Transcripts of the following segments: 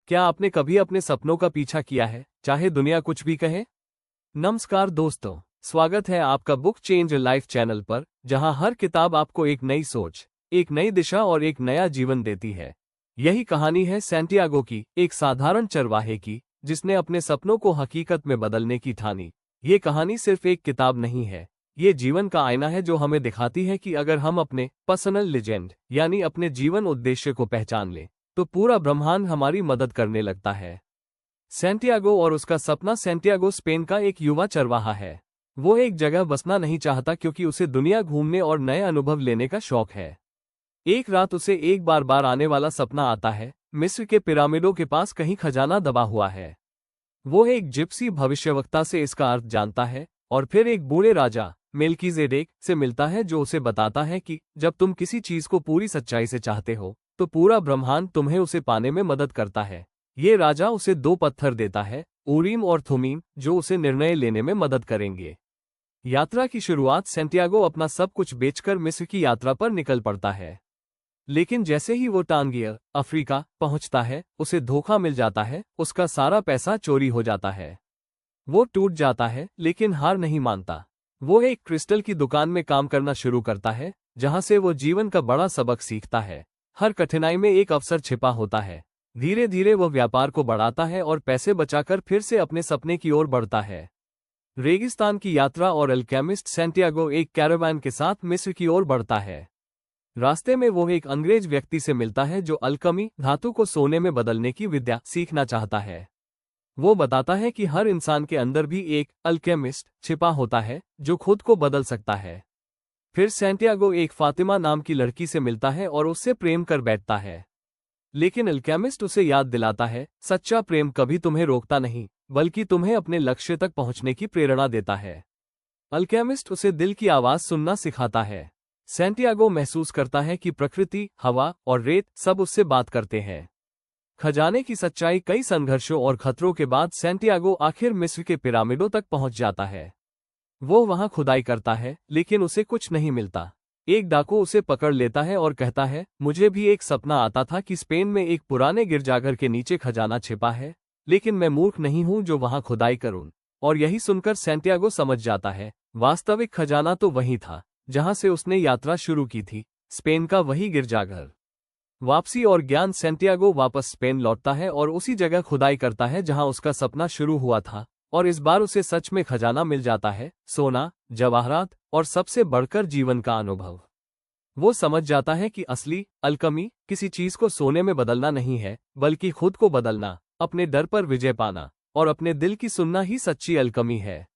क्या आपने कभी अपने सपनों का पीछा किया है, चाहे दुनिया कुछ भी कहे? नमस्कार दोस्तों, स्वागत है आपका बुक चेंज लाइफ चैनल पर, जहां हर किताब आपको एक नई सोच, एक नई दिशा और एक नया जीवन देती है। यही कहानी है सैंटियागो की, एक साधारण चरवाहे की, जिसने अपने सपनों को हकीकत में बदलने की ठानी। ये कहानी सिर्फ एक किताब नहीं है, ये जीवन का आईना है जो हमें दिखाती है कि अगर हम अपने पर्सनल लेजेंड यानी अपने जीवन उद्देश्य को पहचान लें, तो पूरा ब्रह्मांड हमारी मदद करने लगता है। सैंटियागो और उसका सपना। सैंटियागो स्पेन का एक युवा चरवाहा है। वो एक जगह बसना नहीं चाहता क्योंकि उसे दुनिया घूमने और नए अनुभव लेने का शौक है। एक रात उसे एक बार बार आने वाला सपना आता है, मिस्र के पिरामिडों के पास कहीं खजाना दबा हुआ है। वो एक जिप्सी भविष्यवक्ता से इसका अर्थ जानता है और फिर एक बूढ़े राजा मेल्कीजेडेक से मिलता है, जो उसे बताता है कि जब तुम किसी चीज को पूरी सच्चाई से चाहते हो, तो पूरा ब्रह्मांड तुम्हें उसे पाने में मदद करता है। ये राजा उसे 2 पत्थर देता है, ऊरीम और थुमीम, जो उसे निर्णय लेने में मदद करेंगे। यात्रा की शुरुआत। सैंटियागो अपना सब कुछ बेचकर मिस्र की यात्रा पर निकल पड़ता है। लेकिन जैसे ही वो टांगियर अफ्रीका पहुंचता है, उसे धोखा मिल जाता है। उसका सारा पैसा चोरी हो जाता है। वो टूट जाता है, लेकिन हार नहीं मानता। वो एक क्रिस्टल की दुकान में काम करना शुरू करता है, जहां से वो जीवन का बड़ा सबक सीखता है। हर कठिनाई में एक अवसर छिपा होता है। धीरे धीरे वो व्यापार को बढ़ाता है और पैसे बचाकर फिर से अपने सपने की ओर बढ़ता है। रेगिस्तान की यात्रा और अल्केमिस्ट। सैंटियागो एक कैरावान के साथ मिस्र की ओर बढ़ता है। रास्ते में वो एक अंग्रेज व्यक्ति से मिलता है जो अल्कमी, धातु को सोने में बदलने की विद्या सीखना चाहता है। वो बताता है कि हर इंसान के अंदर भी एक अल्केमिस्ट छिपा होता है जो खुद को बदल सकता है। फिर सैंटियागो एक फातिमा नाम की लड़की से मिलता है और उससे प्रेम कर बैठता है। लेकिन अल्केमिस्ट उसे याद दिलाता है, सच्चा प्रेम कभी तुम्हें रोकता नहीं, बल्कि तुम्हें अपने लक्ष्य तक पहुंचने की प्रेरणा देता है। अल्केमिस्ट उसे दिल की आवाज सुनना सिखाता है। सैंटियागो महसूस करता है कि प्रकृति, हवा और रेत सब उससे बात करते हैं। खजाने की सच्चाई। कई संघर्षों और खतरों के बाद सैंटियागो आखिर मिस्र के पिरामिडों तक पहुंच जाता है। वो वहां खुदाई करता है, लेकिन उसे कुछ नहीं मिलता। एक डाकू उसे पकड़ लेता है और कहता है, मुझे भी एक सपना आता था कि स्पेन में एक पुराने गिरजाघर के नीचे खजाना छिपा है, लेकिन मैं मूर्ख नहीं हूं जो वहां खुदाई करूं। और यही सुनकर सैंटियागो समझ जाता है, वास्तविक खजाना तो वही था जहां से उसने यात्रा शुरू की थी, स्पेन का वही गिरजाघर। वापसी और ज्ञान। सैंटियागो वापस स्पेन लौटता है और उसी जगह खुदाई करता है जहां उसका सपना शुरू हुआ था, और इस बार उसे सच में खजाना मिल जाता है, सोना, जवाहरात और सबसे बढ़कर जीवन का अनुभव। वो समझ जाता है कि असली अल्कमी किसी चीज को सोने में बदलना नहीं है, बल्कि खुद को बदलना, अपने डर पर विजय पाना और अपने दिल की सुनना ही सच्ची अल्कमी है।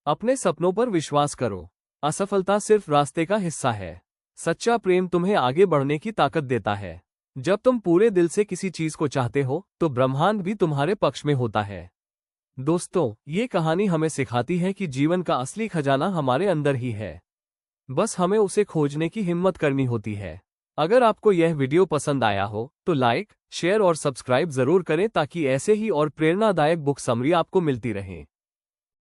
अपने सपनों पर विश्वास करो। असफलता सिर्फ रास्ते का हिस्सा है। सच्चा प्रेम तुम्हें आगे बढ़ने की ताकत देता है। जब तुम पूरे दिल से किसी चीज को चाहते हो, तो ब्रह्मांड भी तुम्हारे पक्ष में होता है। दोस्तों, ये कहानी हमें सिखाती है कि जीवन का असली खजाना हमारे अंदर ही है। बस हमें उसे खोजने की हिम्मत करनी होती है। अगर आपको यह वीडियो पसंद आया हो, तो लाइक, शेयर और सब्सक्राइब जरूर करें ताकि ऐसे ही और प्रेरणादायक बुक समरी आपको मिलती रहें।